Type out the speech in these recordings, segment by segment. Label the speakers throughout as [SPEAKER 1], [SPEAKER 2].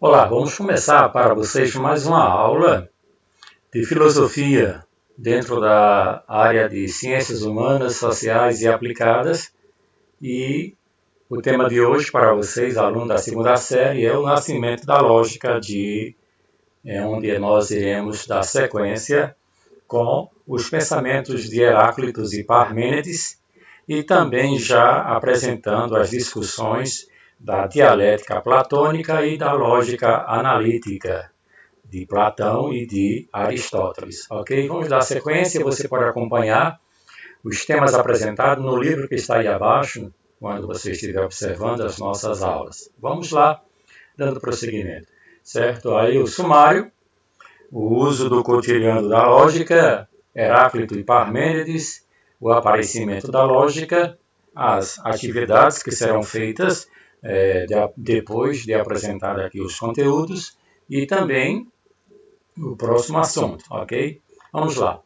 [SPEAKER 1] Olá, vamos começar para vocês mais uma aula de filosofia dentro da área de ciências humanas, sociais e aplicadas. E o tema de hoje para vocês, alunos da segunda série, é o nascimento da lógica, onde nós iremos dar sequência com os pensamentos de Heráclito e Parmênides e também já apresentando as discussões da dialética platônica e da lógica analítica de Platão e de Aristóteles. Ok? Vamos dar sequência, você pode acompanhar os temas apresentados no livro que está aí abaixo, quando você estiver observando as nossas aulas. Vamos lá, dando prosseguimento. Certo? Aí o sumário, o uso do cotidiano da lógica, Heráclito e Parmênides, o aparecimento da lógica, as atividades que serão feitas depois de apresentar aqui os conteúdos e também o próximo assunto, ok? Vamos lá.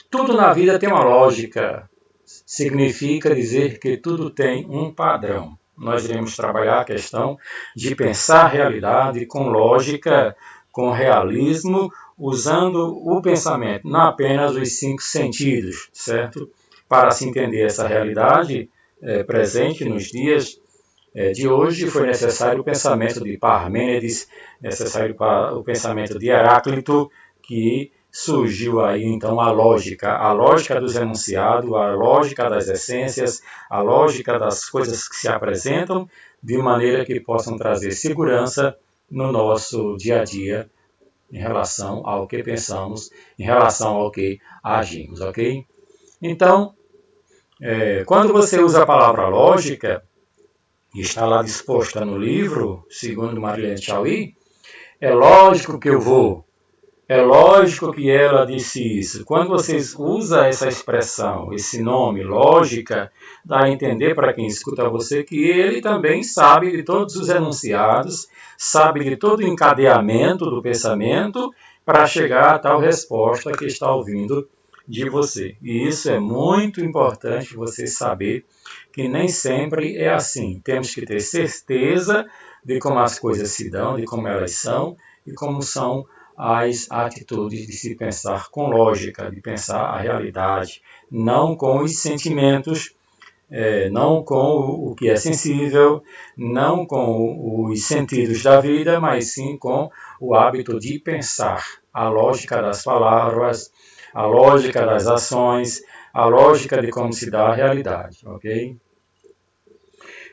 [SPEAKER 1] Tudo na vida tem uma lógica, significa dizer que tudo tem um padrão. Nós iremos trabalhar a questão de pensar a realidade com lógica, com realismo, usando o pensamento, não apenas os 5 sentidos, certo? Para se entender essa realidade presente nos dias de hoje, foi necessário o pensamento de Parmênides, necessário o pensamento de Heráclito, que surgiu aí então a lógica dos enunciados, a lógica das essências, a lógica das coisas que se apresentam, de maneira que possam trazer segurança no nosso dia a dia, em relação ao que pensamos, em relação ao que agimos, ok? Então, quando você usa a palavra lógica, que está lá disposta no livro, segundo Marilene Chauí, é lógico que eu vou. É lógico que ela disse isso. Quando vocês usam essa expressão, esse nome, lógica, dá a entender para quem escuta você que ele também sabe de todos os enunciados, sabe de todo o encadeamento do pensamento para chegar a tal resposta que está ouvindo de você. E isso é muito importante você saber que nem sempre é assim. Temos que ter certeza de como as coisas se dão, de como elas são e como são as atitudes de se pensar com lógica, de pensar a realidade, não com os sentimentos, não com o que é sensível, não com os sentidos da vida, mas sim com o hábito de pensar, a lógica das palavras, a lógica das ações, a lógica de como se dá a realidade, ok?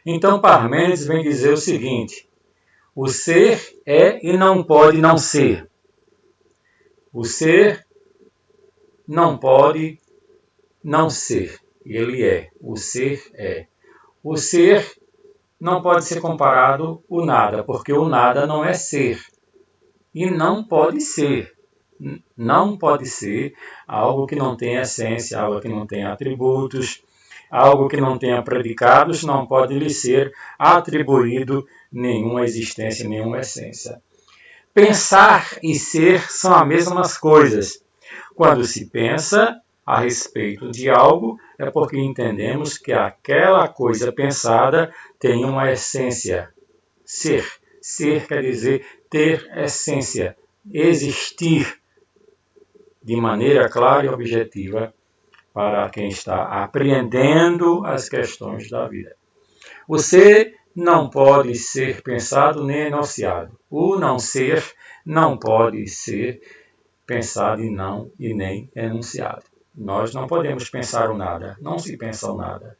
[SPEAKER 1] Então Parmênides vem dizer o seguinte: o ser é e não pode não ser. O ser não pode não ser. Ele é. O ser é. O ser não pode ser comparado ao nada, porque o nada não é ser. E não pode ser. Não pode ser algo que não tenha essência, algo que não tenha atributos, algo que não tenha predicados, não pode lhe ser atribuído nenhuma existência, nenhuma essência. Pensar e ser são as mesmas coisas. Quando se pensa a respeito de algo, é porque entendemos que aquela coisa pensada tem uma essência. Ser. Ser quer dizer ter essência, existir de maneira clara e objetiva para quem está apreendendo as questões da vida. O ser não pode ser pensado nem enunciado. O não ser não pode ser pensado e nem enunciado. Nós não podemos pensar o nada, não se pensa o nada.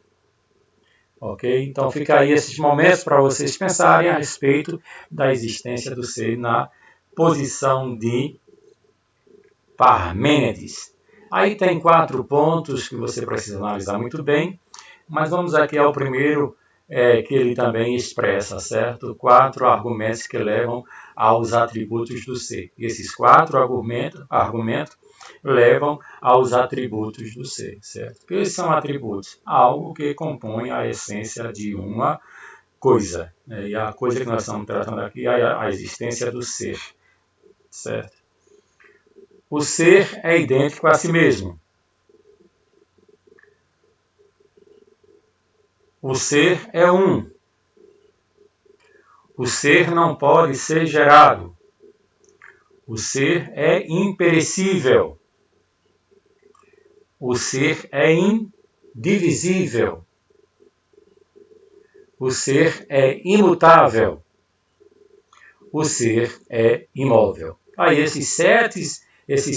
[SPEAKER 1] Ok? Então fica aí esses momentos para vocês pensarem a respeito da existência do ser na posição de Parmênides. Aí tem 4 pontos que você precisa analisar muito bem, mas vamos aqui ao primeiro, que ele também expressa, certo? 4 argumentos que levam aos atributos do ser. E esses 4 argumentos levam aos atributos do ser, certo? O que são atributos? Algo que compõe a essência de uma coisa. E a coisa que nós estamos tratando aqui é a existência do ser, certo? O ser é idêntico a si mesmo. O ser é um. O ser não pode ser gerado. O ser é imperecível. O ser é indivisível. O ser é imutável. O ser é imóvel. Aí esses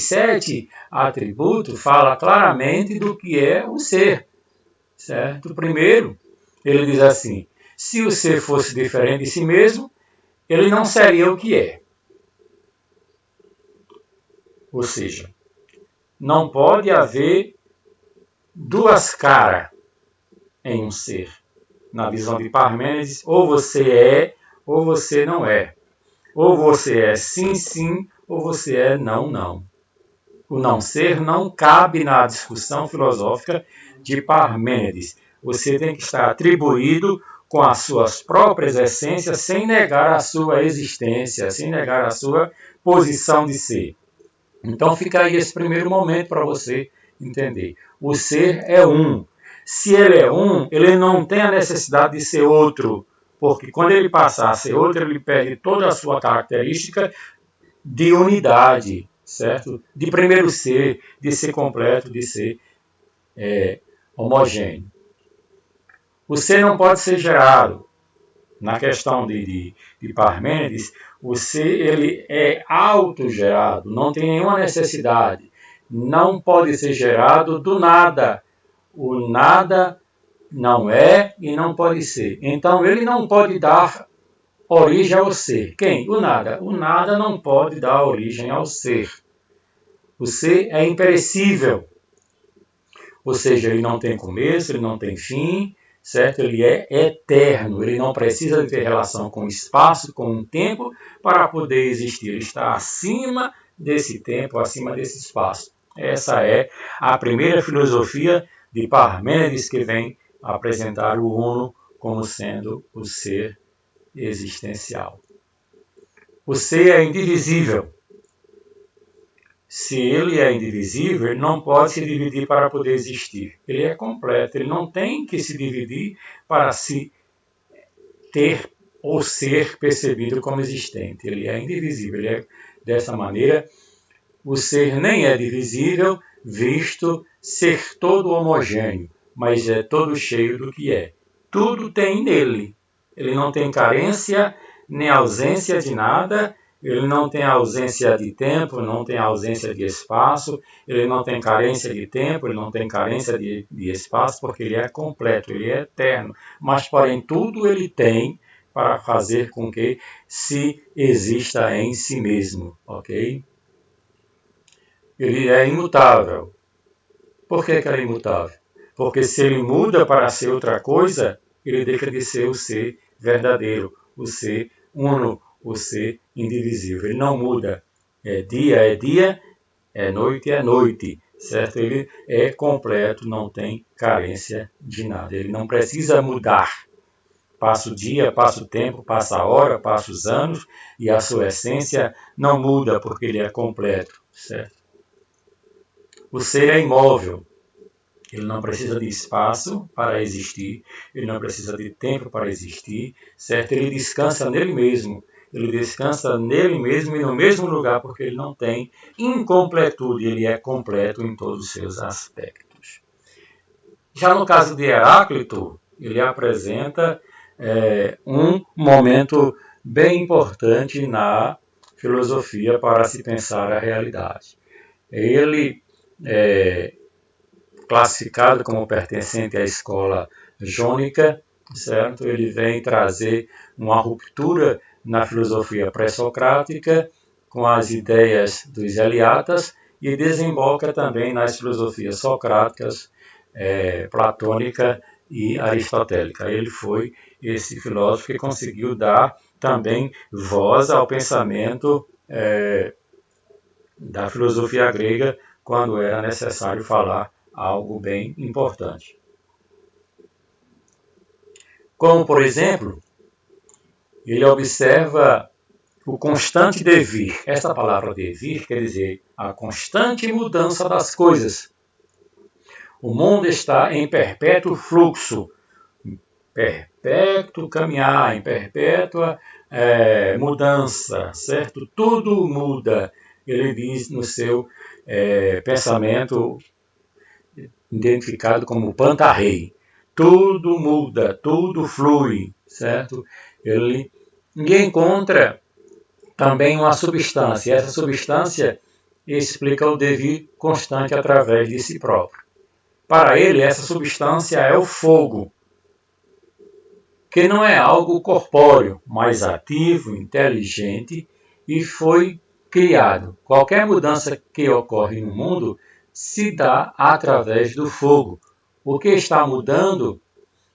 [SPEAKER 1] sete atributos falam claramente do que é o ser. Certo? Primeiro, ele diz assim, se o ser fosse diferente de si mesmo, ele não seria o que é. Ou seja, não pode haver duas caras em um ser. Na visão de Parmênides, ou você é, ou você não é. Ou você é sim, sim, ou você é não, não. O não ser não cabe na discussão filosófica de Parmênides. Você tem que estar atribuído com as suas próprias essências, sem negar a sua existência, sem negar a sua posição de ser. Então fica aí esse primeiro momento para você entender. O ser é um. Se ele é um, ele não tem a necessidade de ser outro, porque quando ele passar a ser outro, ele perde toda a sua característica de unidade, certo? De primeiro ser, de ser completo, de ser homogêneo. O ser não pode ser gerado. Na questão de Parmênides, o ser ele é autogerado, não tem nenhuma necessidade. Não pode ser gerado do nada. O nada não é e não pode ser. Então ele não pode dar origem ao ser. Quem? O nada. O nada não pode dar origem ao ser. O ser é imperecível. Ou seja, ele não tem começo, ele não tem fim, certo? Ele é eterno, ele não precisa ter relação com o espaço, com o tempo, para poder existir. Ele está acima desse tempo, acima desse espaço. Essa é a primeira filosofia de Parmênides, que vem apresentar o Uno como sendo o ser existencial. O ser é indivisível. Se ele é indivisível, ele não pode se dividir para poder existir. Ele é completo, ele não tem que se dividir para se ter ou ser percebido como existente. Ele é indivisível, ele é dessa maneira. O ser nem é divisível, visto ser todo homogêneo, mas é todo cheio do que é. Tudo tem nele. Ele não tem carência nem ausência de nada. Ele não tem ausência de tempo, não tem ausência de espaço, ele não tem carência de tempo, ele não tem carência de espaço, porque ele é completo, ele é eterno. Mas, porém, tudo ele tem para fazer com que se exista em si mesmo, ok? Ele é imutável. Por que ele é imutável? Porque se ele muda para ser outra coisa, ele deixa de ser o ser verdadeiro, o ser uno, o ser indivisível. Ele não muda. É dia, é noite, certo? Ele é completo, não tem carência de nada. Ele não precisa mudar. Passa o dia, passa o tempo, passa a hora, passa os anos, e a sua essência não muda, porque ele é completo, certo? O ser é imóvel. Ele não precisa de espaço para existir, ele não precisa de tempo para existir, certo? Ele descansa nele mesmo. Ele descansa nele mesmo e no mesmo lugar, porque ele não tem incompletude, ele é completo em todos os seus aspectos. Já no caso de Heráclito, ele apresenta um momento bem importante na filosofia para se pensar a realidade. Ele classificado como pertencente à escola jônica, certo? Ele vem trazer uma ruptura na filosofia pré-socrática com as ideias dos Eleatas e desemboca também nas filosofias socráticas, platônica e aristotélica. Ele foi esse filósofo que conseguiu dar também voz ao pensamento da filosofia grega quando era necessário falar algo bem importante. Como, por exemplo, ele observa o constante devir. Essa palavra devir quer dizer a constante mudança das coisas. O mundo está em perpétuo fluxo. perpétuo caminhar, em perpétua mudança, certo? Tudo muda, ele diz no seu pensamento identificado como Pantarrei. Tudo muda, tudo flui, certo? Ele encontra também uma substância, e essa substância explica o devir constante através de si próprio. Para ele, essa substância é o fogo, que não é algo corpóreo, mas ativo, inteligente e foi criado. Qualquer mudança que ocorre no mundo se dá através do fogo. O que está mudando,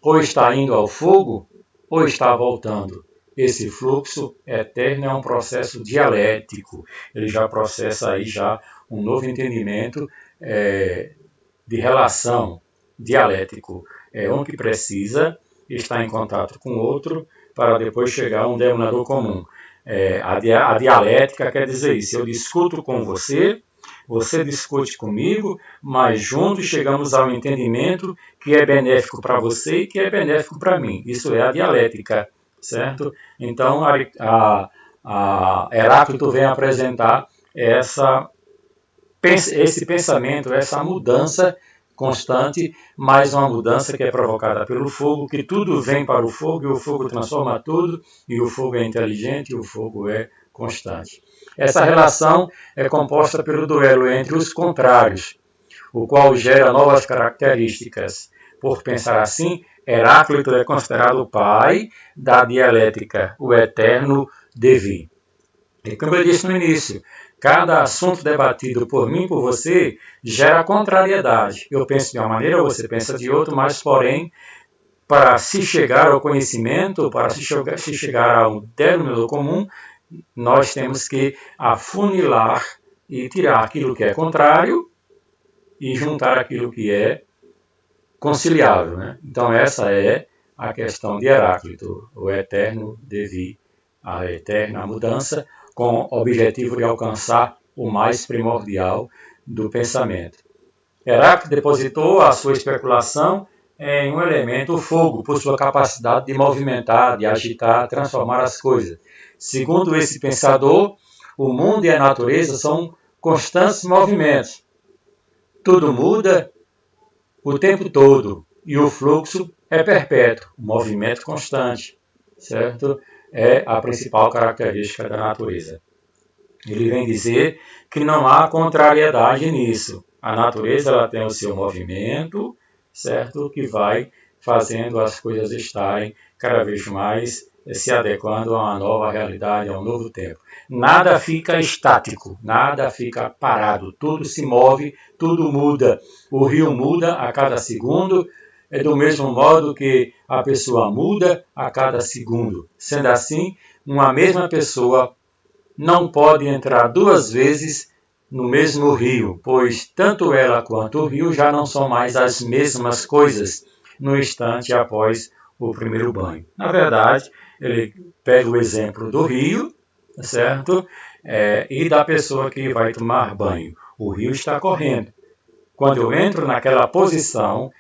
[SPEAKER 1] ou está indo ao fogo, ou está voltando. Esse fluxo eterno é um processo dialético. Ele já processa aí já um novo entendimento de relação dialético. É um que precisa estar em contato com o outro para depois chegar a um denominador comum. A dialética quer dizer isso. Eu discuto com você, você discute comigo, mas juntos chegamos ao entendimento que é benéfico para você e que é benéfico para mim. Isso é a dialética, certo? Então, Heráclito vem apresentar esse pensamento, essa mudança constante, mais uma mudança que é provocada pelo fogo, que tudo vem para o fogo, e o fogo transforma tudo, e o fogo é inteligente, e o fogo é constante. Essa relação é composta pelo duelo entre os contrários, o qual gera novas características. Por pensar assim, Heráclito é considerado o pai da dialética, o eterno devir. E como eu disse no início, cada assunto debatido por mim, por você, gera contrariedade. Eu penso de uma maneira, você pensa de outra, mas, porém, para se chegar ao conhecimento, para se chegar a um término comum, nós temos que afunilar e tirar aquilo que é contrário e juntar aquilo que é conciliável, né? Então, essa é a questão de Heráclito, o eterno devir, a eterna mudança, com o objetivo de alcançar o mais primordial do pensamento. Heráclito depositou a sua especulação em um elemento, o fogo, por sua capacidade de movimentar, de agitar, transformar as coisas. Segundo esse pensador, o mundo e a natureza são constantes movimentos. Tudo muda o tempo todo e o fluxo é perpétuo, o movimento constante, certo? É a principal característica da natureza. Ele vem dizer que não há contrariedade nisso. A natureza ela tem o seu movimento, certo? Que vai fazendo as coisas estarem cada vez mais se adequando a uma nova realidade, a um novo tempo. Nada fica estático, nada fica parado, tudo se move, tudo muda. O rio muda a cada segundo, é do mesmo modo que a pessoa muda a cada segundo. Sendo assim, uma mesma pessoa não pode entrar duas vezes no mesmo rio, pois tanto ela quanto o rio já não são mais as mesmas coisas no instante após o primeiro banho. Na verdade, ele pega o exemplo do rio, certo? E da pessoa que vai tomar banho. O rio está correndo. Quando eu entro naquela posição,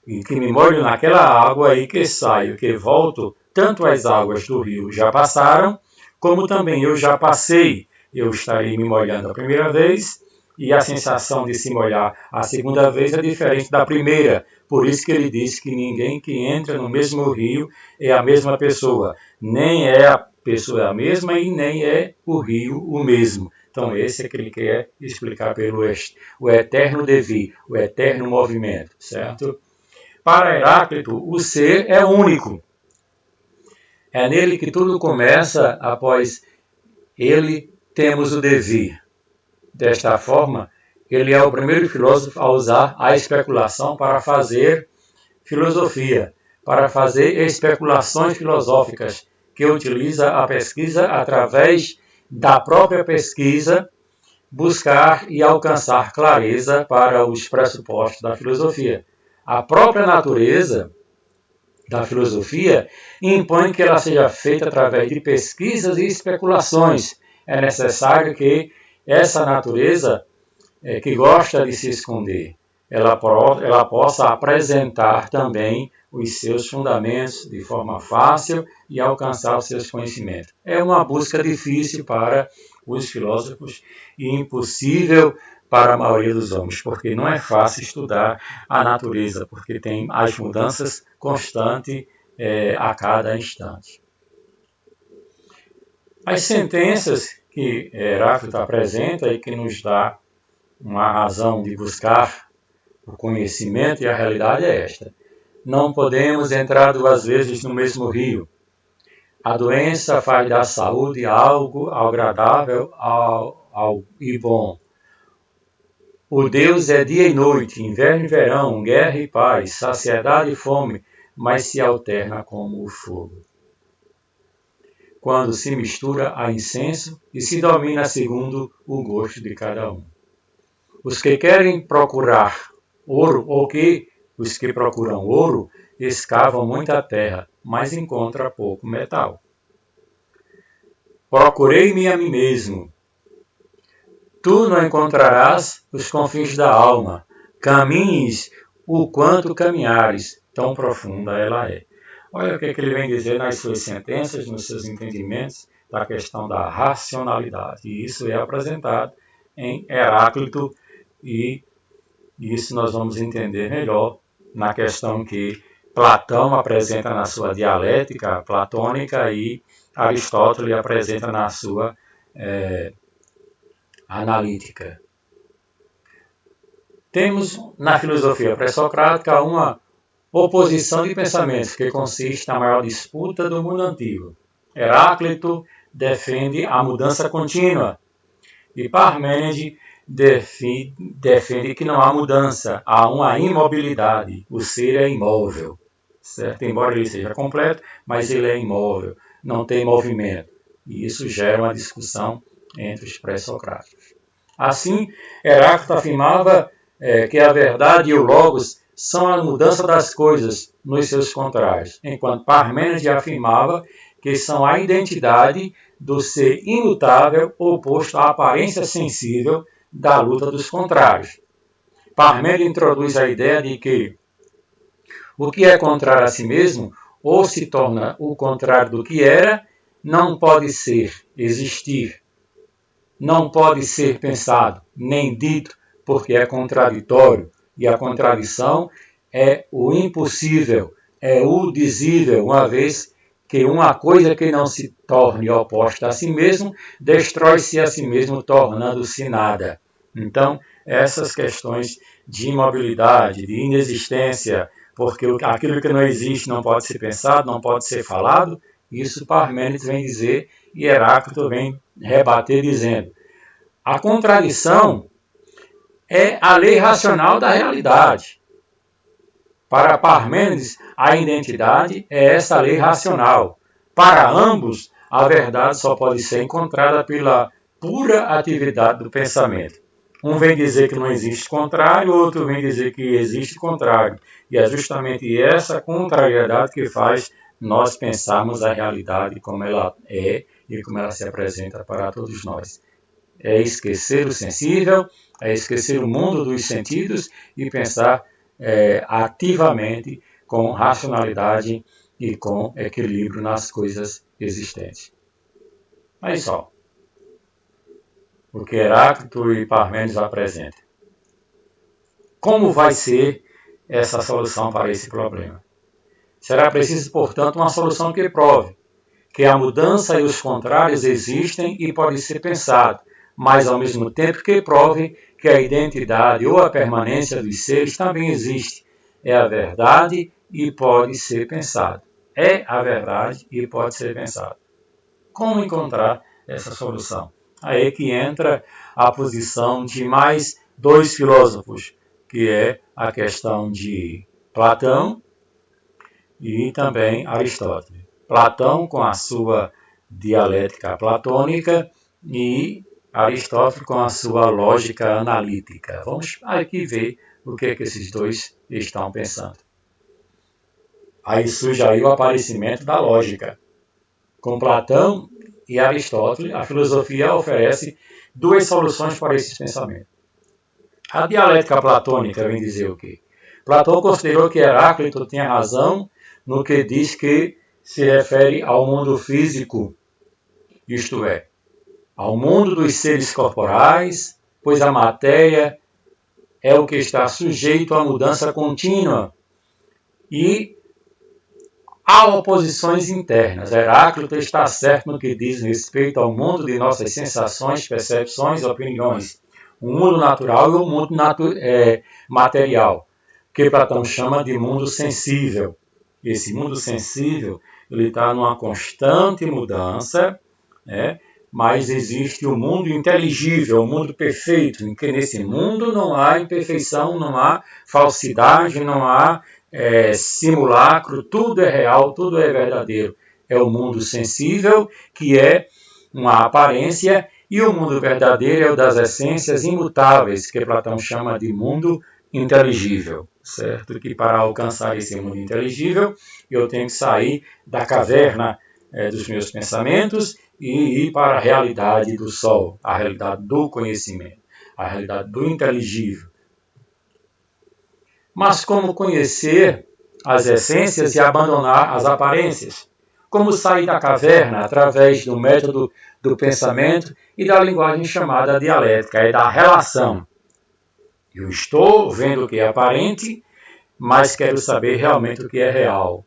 [SPEAKER 1] e que me molho naquela água e que saio, que volto, tanto as águas do rio já passaram, como também eu já passei. Eu estarei me molhando a primeira vez e a sensação de se molhar a segunda vez é diferente da primeira. Por isso que ele diz que ninguém que entra no mesmo rio é a mesma pessoa. Nem é a pessoa a mesma e nem é o rio o mesmo. Então esse é que ele quer explicar pelo o eterno devir, o eterno movimento, certo? Para Heráclito, o ser é único. É nele que tudo começa, após ele temos o devir. Desta forma, ele é o primeiro filósofo a usar a especulação para fazer filosofia, para fazer especulações filosóficas, que utiliza a pesquisa através da própria pesquisa, buscar e alcançar clareza para os pressupostos da filosofia. A própria natureza da filosofia impõe que ela seja feita através de pesquisas e especulações. É necessário que essa natureza que gosta de se esconder, ela possa apresentar também os seus fundamentos de forma fácil e alcançar os seus conhecimentos. É uma busca difícil para os filósofos e impossível para a maioria dos homens, porque não é fácil estudar a natureza, porque tem as mudanças constantes a cada instante. As sentenças que Heráclito apresenta e que nos dá uma razão de buscar o conhecimento e a realidade é esta. Não podemos entrar duas vezes no mesmo rio. A doença faz da saúde algo agradável e bom. O Deus é dia e noite, inverno e verão, guerra e paz, saciedade e fome, mas se alterna como o fogo. Quando se mistura a incenso e se domina segundo o gosto de cada um. Os que querem procurar ouro, os que procuram ouro, escavam muita terra, mas encontram pouco metal. Procurei-me a mim mesmo. Tu não encontrarás os confins da alma. Caminhes o quanto caminhares, tão profunda ela é. Olha o que ele vem dizer nas suas sentenças, nos seus entendimentos da questão da racionalidade. E isso é apresentado em Heráclito e isso nós vamos entender melhor na questão que Platão apresenta na sua dialética platônica e Aristóteles apresenta na sua analítica. Temos na filosofia pré-socrática uma oposição de pensamentos que consiste na maior disputa do mundo antigo. Heráclito defende a mudança contínua e Parmênides defende que não há mudança, há uma imobilidade, o ser é imóvel, certo? Embora ele seja completo, mas ele é imóvel, não tem movimento, e isso gera uma discussão entre os pré-socráticos. Assim, Heráclito afirmava que a verdade e o logos são a mudança das coisas nos seus contrários, enquanto Parmênides afirmava que são a identidade do ser imutável oposto à aparência sensível da luta dos contrários. Parmênides introduz a ideia de que o que é contrário a si mesmo, ou se torna o contrário do que era, não pode ser, existir, não pode ser pensado, nem dito, porque é contraditório, e a contradição é o impossível, é o dizível, uma vez que uma coisa que não se torne oposta a si mesmo, destrói-se a si mesmo, tornando-se nada. Então, essas questões de imobilidade, de inexistência, porque aquilo que não existe não pode ser pensado, não pode ser falado, isso Parmênides vem dizer e Heráclito vem rebater dizendo: a contradição é a lei racional da realidade. Para Parmênides, a identidade é essa lei racional. Para ambos, a verdade só pode ser encontrada pela pura atividade do pensamento. Um vem dizer que não existe contrário, outro vem dizer que existe contrário. E é justamente essa contrariedade que faz nós pensarmos a realidade como ela é e como ela se apresenta para todos nós. É esquecer o sensível, é esquecer o mundo dos sentidos e pensar ativamente, com racionalidade e com equilíbrio nas coisas existentes. Mas só, o que Heráclito e Parmênides apresentam. Como vai ser essa solução para esse problema? Será preciso, portanto, uma solução que prove que a mudança e os contrários existem e pode ser pensado, mas ao mesmo tempo que prove que a identidade ou a permanência dos seres também existe. É a verdade e pode ser pensado. É a verdade e pode ser pensado. Como encontrar essa solução? Aí que entra a posição de mais dois filósofos, que é a questão de Platão e também Aristóteles. Platão com a sua dialética platônica e Aristóteles com a sua lógica analítica. Vamos aqui ver o que esses dois estão pensando. Aí surge aí o aparecimento da lógica. Com Platão e Aristóteles, a filosofia oferece duas soluções para esses pensamentos. A dialética platônica vem dizer o quê? Platão considerou que Heráclito tinha razão no que diz que se refere ao mundo físico, isto é, ao mundo dos seres corporais, pois a matéria é o que está sujeito à mudança contínua e há oposições internas. Heráclito está certo no que diz respeito ao mundo de nossas sensações, percepções, opiniões, o mundo natural e o mundo material, que Platão chama de mundo sensível. Esse mundo sensível ele está numa constante mudança, né? Mas existe o mundo inteligível, o mundo perfeito, em que nesse mundo não há imperfeição, não há falsidade, não há simulacro, tudo é real, tudo é verdadeiro. É o mundo sensível, que é uma aparência, e o mundo verdadeiro é o das essências imutáveis, que Platão chama de mundo inteligível, certo? Que para alcançar esse mundo inteligível, eu tenho que sair da caverna dos meus pensamentos e ir para a realidade do sol, a realidade do conhecimento, a realidade do inteligível. Mas como conhecer as essências e abandonar as aparências? Como sair da caverna através do método do pensamento e da linguagem chamada dialética, da relação. Eu estou vendo o que é aparente, mas quero saber realmente o que é real.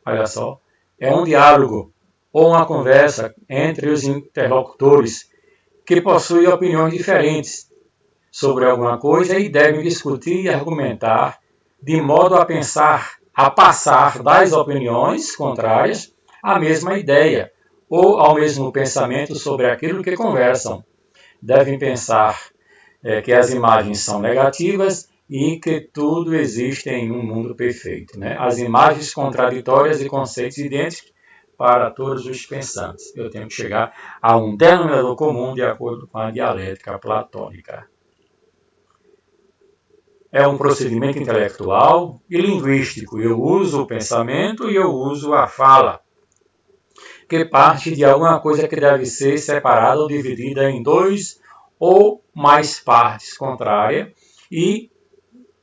[SPEAKER 1] Olha só, é um diálogo ou uma conversa entre os interlocutores que possuem opiniões diferentes sobre alguma coisa e devem discutir e argumentar de modo a passar das opiniões contrárias à mesma ideia ou ao mesmo pensamento sobre aquilo que conversam. Devem pensar que as imagens são negativas e que tudo existe em um mundo perfeito, né? As imagens contraditórias e conceitos idênticos para todos os pensantes. Eu tenho que chegar a um denominador comum de acordo com a dialética platônica. É um procedimento intelectual e linguístico. Eu uso o pensamento e eu uso a fala, que parte de alguma coisa que deve ser separada ou dividida em dois ou mais partes contrárias e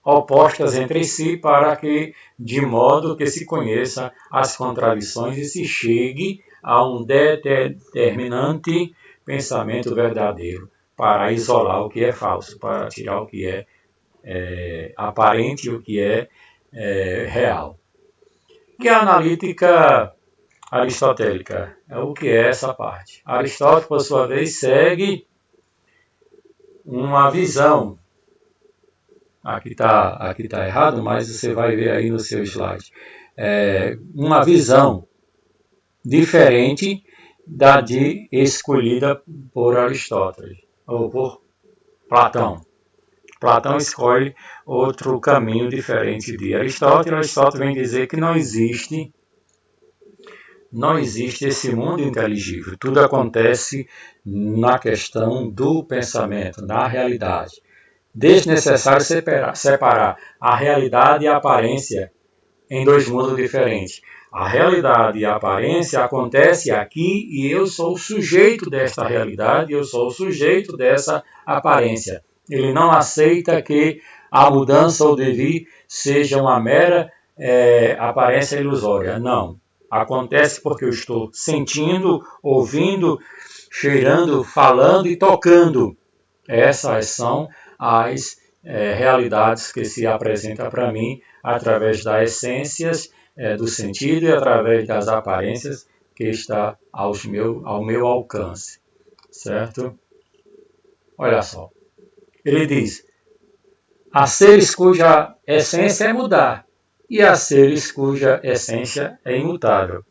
[SPEAKER 1] opostas entre si, para que, de modo que se conheça as contradições e se chegue a um determinante pensamento verdadeiro, para isolar o que é falso, para tirar o que é aparente e o que é real. E a analítica aristotélica, o que é essa parte? Aristóteles, por sua vez, segue uma visão. Aqui tá errado, mas você vai ver aí no seu slide. Uma visão diferente da de escolhida por Aristóteles, ou por Platão. Platão escolhe outro caminho diferente de Aristóteles. Aristóteles vem dizer que não existe esse mundo inteligível. Tudo acontece na questão do pensamento, na realidade. Desnecessário separar a realidade e a aparência em dois mundos diferentes. A realidade e a aparência acontecem aqui e eu sou o sujeito desta realidade, eu sou o sujeito dessa aparência. Ele não aceita que a mudança ou devir seja uma mera aparência ilusória. Não. Acontece porque eu estou sentindo, ouvindo, cheirando, falando e tocando. Essas são as realidades que se apresentam para mim através das essências do sentido e através das aparências que está ao meu alcance. Certo? Olha só. Ele diz: há seres cuja essência é mudar e há seres cuja essência é imutável.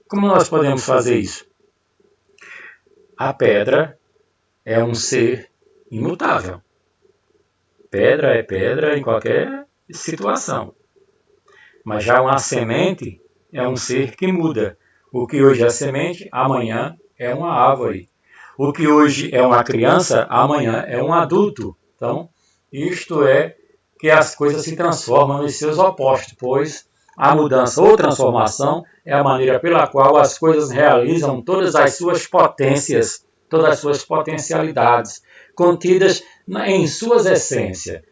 [SPEAKER 1] Como nós podemos fazer isso? A pedra é um ser imutável. Pedra é pedra em qualquer situação. Mas já uma semente é um ser que muda. O que hoje é semente, amanhã é uma árvore. O que hoje é uma criança, amanhã é um adulto. Então, isto é que as coisas se transformam nos seus opostos, pois a mudança ou transformação é a maneira pela qual as coisas realizam todas as suas potências, todas as suas potencialidades, contidas em suas essências.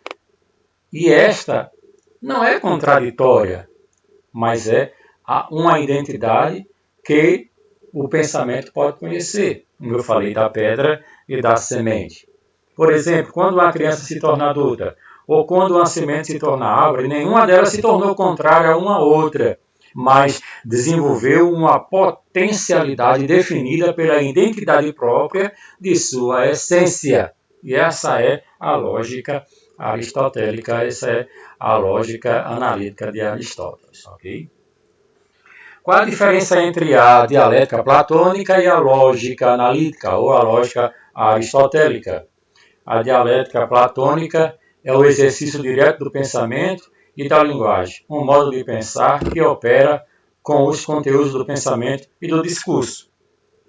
[SPEAKER 1] E esta não é contraditória, mas é uma identidade que o pensamento pode conhecer, como eu falei da pedra e da semente. Por exemplo, quando uma criança se torna adulta, ou quando uma semente se torna árvore, nenhuma delas se tornou contrária a uma outra, mas desenvolveu uma potencialidade definida pela identidade própria de sua essência. E essa é a lógica aristotélica, essa é a lógica analítica de Aristóteles. Okay? Qual a diferença entre a dialética platônica e a lógica analítica, ou a lógica aristotélica? A dialética platônica é o exercício direto do pensamento e da linguagem, um modo de pensar que opera com os conteúdos do pensamento e do discurso.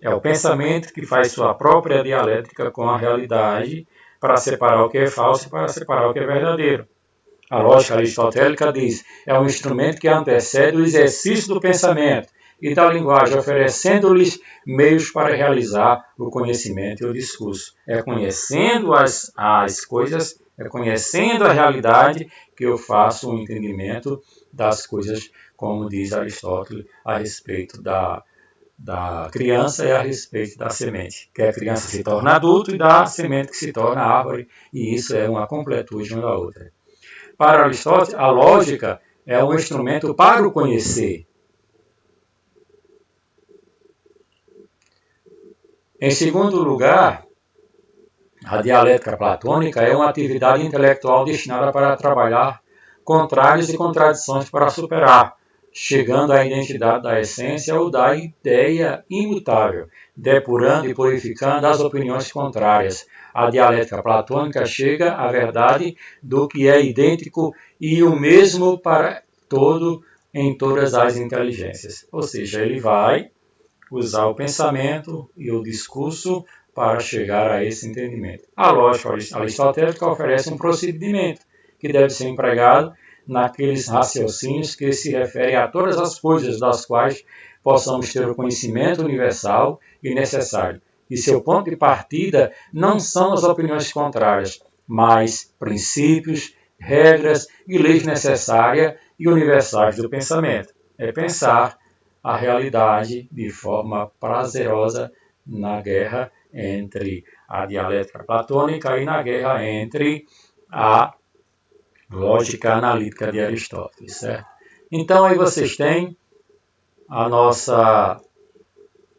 [SPEAKER 1] É o pensamento que faz sua própria dialética com a realidade para separar o que é falso e para separar o que é verdadeiro. A lógica aristotélica diz é um instrumento que antecede o exercício do pensamento e da linguagem, oferecendo-lhes meios para realizar o conhecimento e o discurso. É conhecendo as coisas, é conhecendo a realidade que eu faço o entendimento das coisas, como diz Aristóteles, a respeito da criança e a respeito da semente. Que a criança se torna adulto e da semente que se torna árvore, e isso é uma completude uma da outra. Para Aristóteles, a lógica é um instrumento para o conhecer. Em segundo lugar, a dialética platônica é uma atividade intelectual destinada para trabalhar contrários e contradições para superar, chegando à identidade da essência ou da ideia imutável, depurando e purificando as opiniões contrárias. A dialética platônica chega à verdade do que é idêntico e o mesmo para todo em todas as inteligências. Ou seja, ele vai usar o pensamento e o discurso para chegar a esse entendimento. A lógica aristotélica oferece um procedimento que deve ser empregado naqueles raciocínios que se referem a todas as coisas das quais possamos ter o conhecimento universal e necessário. E seu ponto de partida não são as opiniões contrárias, mas princípios, regras e leis necessárias e universais do pensamento. É pensar a realidade de forma prazerosa na guerra entre a dialética platônica e na guerra entre a lógica analítica de Aristóteles, certo? Então aí vocês têm a nossa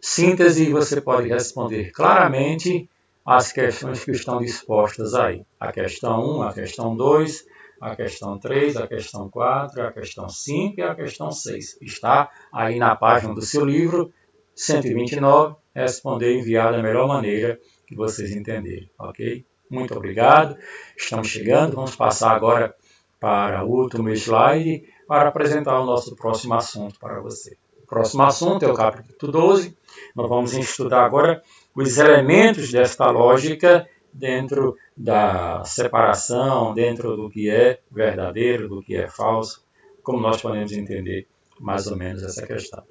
[SPEAKER 1] síntese e você pode responder claramente as questões que estão dispostas aí. A questão 1, a questão 2, a questão 3, a questão 4, a questão 5 e a questão 6. Está aí na página do seu livro, 129, responder e enviar da melhor maneira que vocês entenderem, ok? Muito obrigado, estamos chegando, vamos passar agora para o último slide para apresentar o nosso próximo assunto para você. O próximo assunto é o capítulo 12, nós vamos estudar agora os elementos desta lógica dentro da separação, dentro do que é verdadeiro, do que é falso, como nós podemos entender mais ou menos essa questão,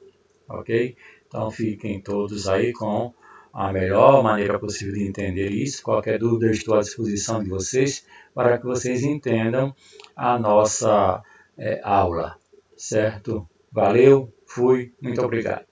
[SPEAKER 1] ok? Então fiquem todos aí com a melhor maneira possível de entender isso. Qualquer dúvida eu estou à disposição de vocês para que vocês entendam a nossa aula, certo? Valeu, fui, muito obrigado.